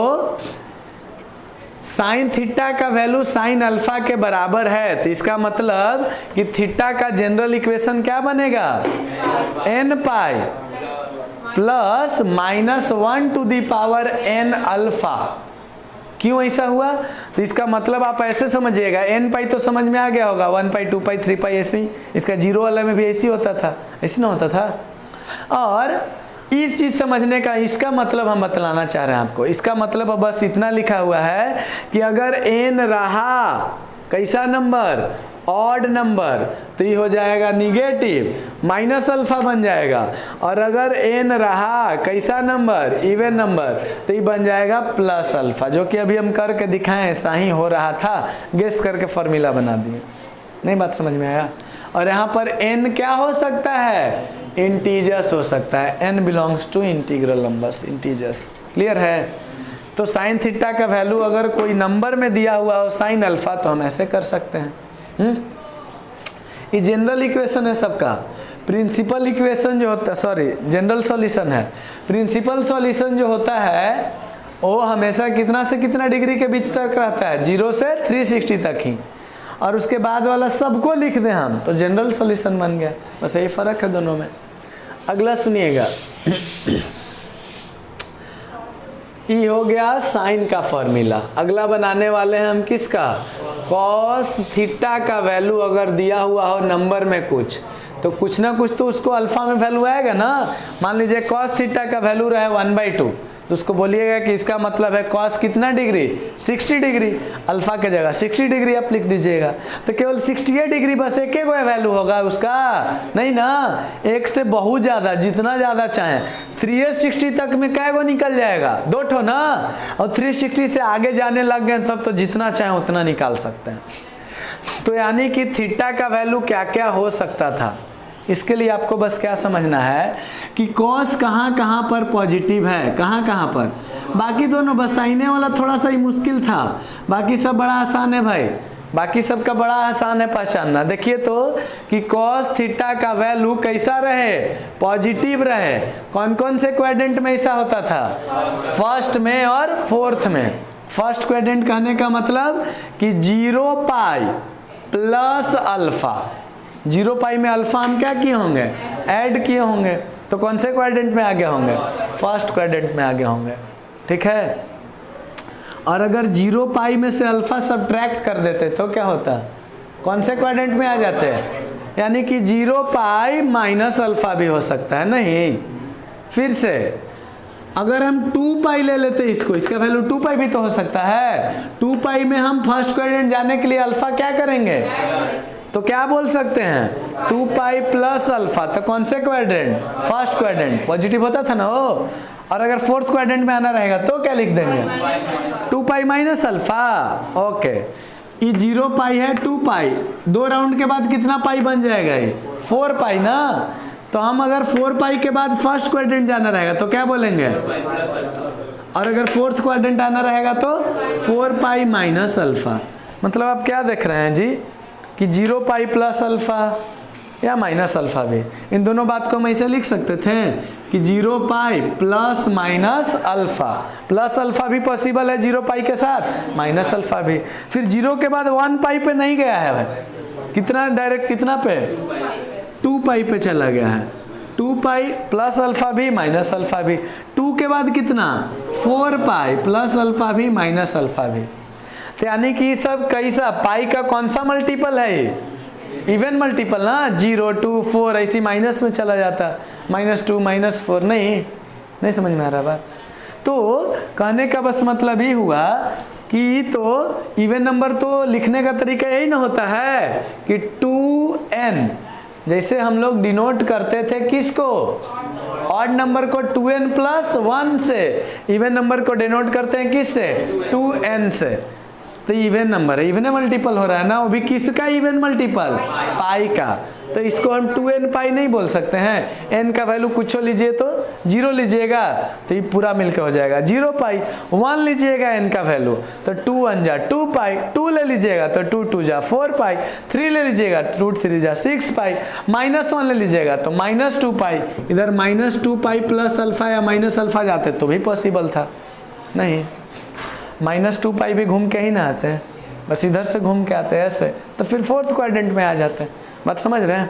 A: साइन थीटा का वैल्यू साइन अल्फा के बराबर है, तो इसका मतलब कि थीटा का जनरल इक्वेशन क्या बनेगा, n pi plus -1 to the power n alpha. क्यों ऐसा हुआ, तो इसका मतलब आप ऐसे समझिएगा, n पाई तो समझ में आ गया होगा, 1 पाई 2 पाई 3 पाई ऐसे ही, इसका 0 वाला में भी ऐसे ही होता था, ऐसे ना होता था। और इस चीज समझने का इसका मतलब हम बतलाना चाह रहे हैं आपको, इसका मतलब बस इतना लिखा हुआ है कि अगर n रहा कैसा नंबर, ऑड नंबर, तो ये हो जाएगा निगेटिव, माइनस अल्फा बन जाएगा, और अगर n रहा कैसा नंबर, इवन नंबर, तो ये बन जाएगा प्लस अल्फा, जो कि अभी हम करके दिखाएं ऐसा ही हो रहा था, गेस करके फॉर्मूला बना दिए। नहीं बात समझ में आया। और यहाँ पर n क्या हो सकता है, इंटीजर्स हो सकता है, n belongs to integral numbers, integers. Clear है। तो साइन थीटा का वैल्यू अगर कोई नंबर में दिया हुआ हो साइन अल्फा, तो हम ऐसे कर सकते हैं। ये जनरल इक्वेशन है सबका। प्रिंसिपल इक्वेशन जो होता है, सॉरी जनरल सॉल्यूशन है, प्रिंसिपल सॉल्यूशन जो होता है वो हमेशा कितना से कितना डिग्री के बीच तक रहता है, 0 से 360 तक ही, और उसके बाद वाला सबको लिख दें हम तो जनरल सॉल्यूशन बन गया। बस यही फर्क है दोनों में। अगला सुनिएगा, ये हो गया साइन का फॉर्मूला। अगला बनाने वाले हैं हम किसका, कॉस थीटा का वैल्यू अगर दिया हुआ हो नंबर में कुछ, तो कुछ ना कुछ तो उसको अल्फा में वैल्यू आएगा ना। मान लीजिए कॉस थीटा का वैल्यू रहे 1/2, तो उसको बोलिएगा कि इसका मतलब है कॉस कितना डिग्री, 60 डिग्री, अल्फा के जगह 60 डिग्री आप लिख दीजिएगा। तो केवल 68 डिग्री बस एक ही वैल्यू होगा उसका, नहीं ना, एक से बहुत ज़्यादा, जितना ज़्यादा चाहें। 360 तक में कै गो निकल जाएगा, 2 ठो ना, और 360 से आगे जाने लग गए तब तो जितना चाहें उतना निकाल सकते हैं। तो यानी कि थीटा का वैल्यू क्या क्या हो सकता था, इसके लिए आपको बस क्या समझना है कि कॉस कहाँ कहाँ पर पॉजिटिव है, कहाँ कहाँ पर। बाकी दोनों बस साइने वाला थोड़ा सा ही मुश्किल था, बाकी सब बड़ा आसान है भाई, बाकी सब का बड़ा आसान है पहचानना। देखिए तो कि कॉस थीटा का वैल्यू कैसा रहे, पॉजिटिव रहे। कौन कौन से क्वाड्रेंट में ऐसा होता था, फर्स्ट में और फोर्थ में। फर्स्ट क्वाड्रेंट कहने का मतलब कि 0 पाई प्लस अल्फा, 0 पाई में अल्फा हम क्या किए होंगे, ऐड किए होंगे, तो कौन से क्वाड्रेंट में आगे होंगे, फर्स्ट क्वाड्रेंट में आगे होंगे, ठीक है। और अगर 0 पाई में से अल्फा सब्ट्रैक्ट कर देते तो क्या होता, कौन से क्वाड्रेंट में आ जाते हैं, यानी कि 0 पाई माइनस अल्फा भी हो सकता है। नहीं, फिर से अगर हम 2 पाई ले लेते इसको, इसका वैल्यू 2 पाई भी तो हो सकता है। 2 पाई में हम फर्स्ट क्वाड्रेंट जाने के लिए अल्फा क्या करेंगे, तो क्या बोल सकते हैं 2 पाई प्लस अल्फा, तो कौन से क्वाड्रेंट, फर्स्ट क्वाड्रेंट, पॉजिटिव होता था ना वो। और अगर फोर्थ क्वाड्रेंट में आना रहेगा तो क्या लिख देंगे, 2 पाई माइनस अल्फा, ओके। ये 0 पाई है, 2 पाई, 2 राउंड के बाद कितना पाई बन जाएगा, ये 4 पाई ना। तो हम अगर 4 पाई के बाद फर्स्ट क्वाड्रेंट जाना रहेगा तो क्या बोलेंगे, और अगर फोर्थ क्वाड्रेंट आना रहेगा तो 4 पाई माइनस अल्फा। मतलब आप क्या देख रहे हैं जी कि 0 पाई प्लस अल्फा या माइनस अल्फा भी, इन दोनों बात को हम ऐसे लिख सकते थे कि 0 pi plus minus alpha, plus alpha भी पॉसिबल है 0 पाई के साथ, माइनस अल्फा भी। फिर 0 के बाद 1 पाई पे नहीं गया है भाई, कितना डायरेक्ट कितना पे, 2 पाई पे चला गया है। 2 पाई प्लस अल्फा भी माइनस अल्फा भी, 2 के बाद कितना 4 पाई प्लस अल्फा भी माइनस अल्फा भी। तो यानी कि सब कैसा, पाई का कौन सा मल्टीपल है, ये इवन मल्टीपल ना, 0 2 4 ऐसी माइनस में चला जाता, -2 -4, नहीं समझ में आ रहा बात। तो कहने का बस मतलब ही हुआ कि तो इवन नंबर तो लिखने का तरीका यही ना होता है कि 2n, जैसे हम लोग डिनोट करते थे किसको, ऑड नंबर को 2n प्लस 1 से, इवन नंबर को डिनोट करते हैं किससे, 2n से। तो इवन नंबर है, इवन मल्टीपल हो रहा है ना, वो भी किसका इवन मल्टीपल, पाई का। तो इसको हम 2n पाई नहीं बोल सकते हैं, n का वैल्यू कुछ लीजिए तो 0 लीजिएगा तो ये पूरा मिलकर हो जाएगा 0 पाई। 1 लीजिएगा n का वैल्यू तो 2 1 जा 2 पाई, 2 ले लीजिएगा तो 2 2 जा 4 पाई, 3 ले लीजिएगा 2 3 जा 6 पाई, -1 ले लीजिएगा तो -2 पाई। इधर -2 पाई प्लस अल्फा या माइनस अल्फा जाते तो भी पॉसिबल था, नहीं, -2 पाई भी घूम के ही ना आते हैं, बस इधर से घूम के आते हैं ऐसे, तो फिर फोर्थ क्वाड्रेंट में आ जाते हैं। बात समझ रहे हैं।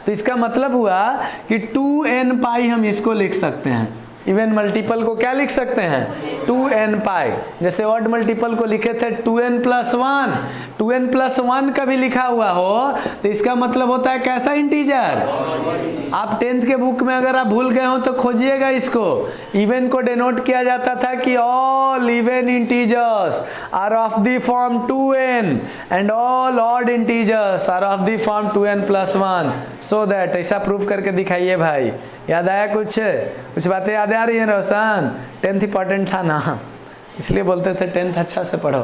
A: तो इसका मतलब हुआ कि 2n पाई हम इसको लिख सकते हैं, इवन मल्टीपल को क्या लिख सकते हैं 2n पाई। जैसे ऑड मल्टीपल को लिखे थे 2n प्लस 1, 2n प्लस 1 का भी लिखा हुआ हो तो इसका मतलब होता है कैसा इंटीजर। आप 10th के बुक में अगर आप भूल गए हो तो खोजिएगा इसको, इवन को डिनोट किया जाता था कि all even integers are of the form 2n and all odd integers are of the form 2n plus 1, so that. ऐसा प्रूव करके दिखाइए भाई। याद आया कुछ बातें याद आ रही हैं रोशन? 10th इंपॉर्टेंट था ना, इसलिए बोलते थे 10th अच्छा से पढ़ो।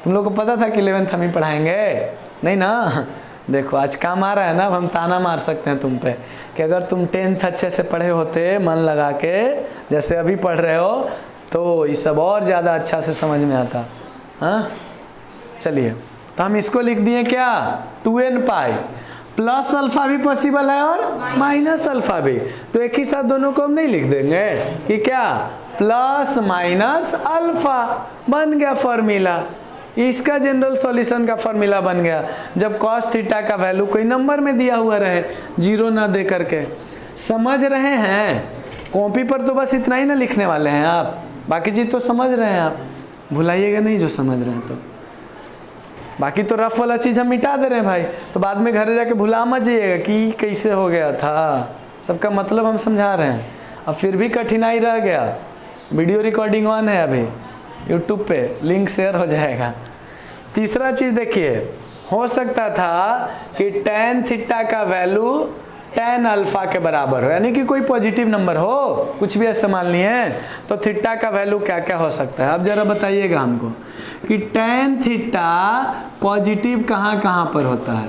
A: तुम लोग को पता था कि 11th हम ही पढ़ाएंगे, नहीं ना? देखो आज काम आ रहा है ना, अब हम ताना मार सकते हैं तुम पे कि अगर तुम 10th अच्छे से पढ़े होते मन लगा के जैसे अभी पढ़ रहे हो तो ये सब और ज़्यादा अच्छा से समझ में आता। हाँ चलिए, तो हम इसको लिख दिए क्या 2n पाई। प्लस अल्फा भी पॉसिबल है और माइनस अल्फा भी, तो एक ही साथ दोनों को हम नहीं लिख देंगे कि क्या प्लस माइनस अल्फा बन गया फॉर्मूला। इसका जनरल सॉल्यूशन का फॉर्मूला बन गया जब cos थीटा का वैल्यू कोई नंबर में दिया हुआ रहे, जीरो ना दे करके। समझ रहे हैं? कॉपी पर तो बस इतना ही ना लिखने वाले हैं आप, बाकी चीज तो समझ रहे हैं आप, भुलाइएगा नहीं जो समझ रहे हैं तो। बाकी तो रफ वाला चीज हम मिटा दे रहे हैं भाई, तो बाद में घर जाके भुला मत जाइएगा कि कैसे हो गया था। सबका मतलब हम समझा रहे हैं, अब फिर भी कठिनाई रह गया। वीडियो रिकॉर्डिंग ऑन है अभी यूट्यूब पे, लिंक शेयर हो जाएगा। तीसरा चीज देखिए, हो सकता था कि tan थीटा का वैल्यू tan अल्फा के बराबर हो, यानी कि कोई पॉजिटिव नंबर हो, कुछ भी ऐसा मान लिए, तो थीटा का वैल्यू क्या क्या हो सकता है। अब जरा बताइएगा हमको कि tan थीटा पॉजिटिव कहाँ कहाँ पर होता है,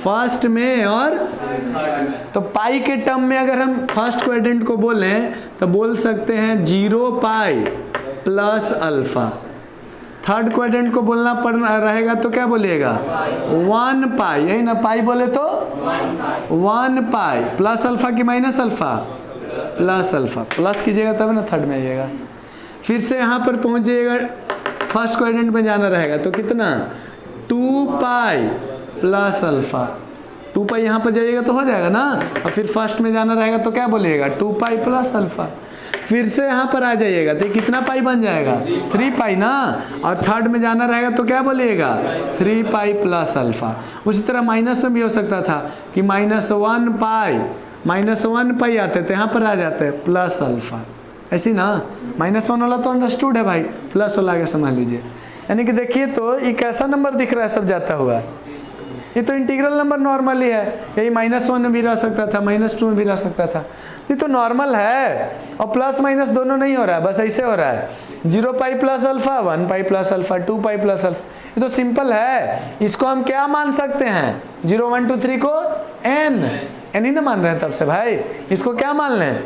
A: फर्स्ट में और, तो पाई के टर्म में अगर हम फर्स्ट क्वाड्रेंट को बोलें तो बोल सकते हैं 0 pi plus alpha. Third quadrant को बोलना पड़ना रहेगा तो क्या बोलिएगा 1 पाई, यही ना, पाई बोले तो 1 पाई प्लस अल्फा की minus alpha, plus alpha, plus कीजिएगा तब ना थर्ड में आइएगा। फिर से यहाँ पर पहुँच जाइएगा, फर्स्ट क्वाड्रेंट में जाना रहेगा तो कितना 2 पाई प्लस अल्फा, 2 पाई यहाँ पर जाइएगा तो हो जाएगा ना। और फिर फर्स्ट में जाना रहेगा तो क्या बोलिएगा 2 पाई प्लस अल्फा। फिर से यहाँ पर आ जाइएगा तो कितना पाई बन जाएगा 3 पाई ना, और थर्ड में जाना रहेगा तो क्या बोलिएगा 3 पाई प्लस अल्फा। उसी तरह माइनस में भी हो सकता था कि -1 पाई, -1 पाई आते थे, यहाँ पर आ जाते हैं प्लस अल्फा, ऐसी ना। -1 वाला तो अंडरस्टूड है भाई, प्लस वाला आगे समझ लीजिए। यानी कि देखिए तो ये कैसा नंबर दिख रहा है सब जाता हुआ, ये तो इंटीग्रल नंबर नॉर्मल ही है, यही -1 में भी रह सकता था, -2 में भी रह सकता था, ये तो नॉर्मल है। और प्लस माइनस दोनों नहीं हो रहा है, बस ऐसे हो रहा है 0 pi plus alpha, 1 pi plus alpha, 2 pi plus alpha, ये तो सिंपल है। इसको हम क्या मान सकते हैं 0 1 2 3 को n ही ना मान रहे हैं तब से भाई, इसको क्या मान लें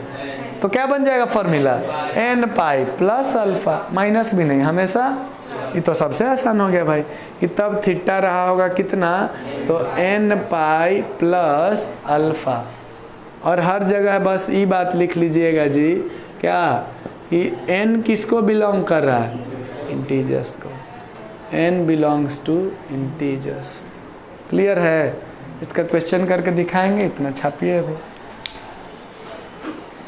A: तो क्या बन जाएगा formula n pi plus alpha, minus भी नहीं हमेशा। ये तो सबसे आसान हो गया भाई कि तब थीटा रहा होगा कितना, तो n पाई प्लस अल्फा। और हर जगह बस ये बात लिख लीजिएगा जी, क्या कि n किसको बिलोंग कर रहा है, इंटीजर्स को, n belongs to integers. Clear है? इसका क्वेश्चन करके दिखाएंगे, इतना छापिए अभी।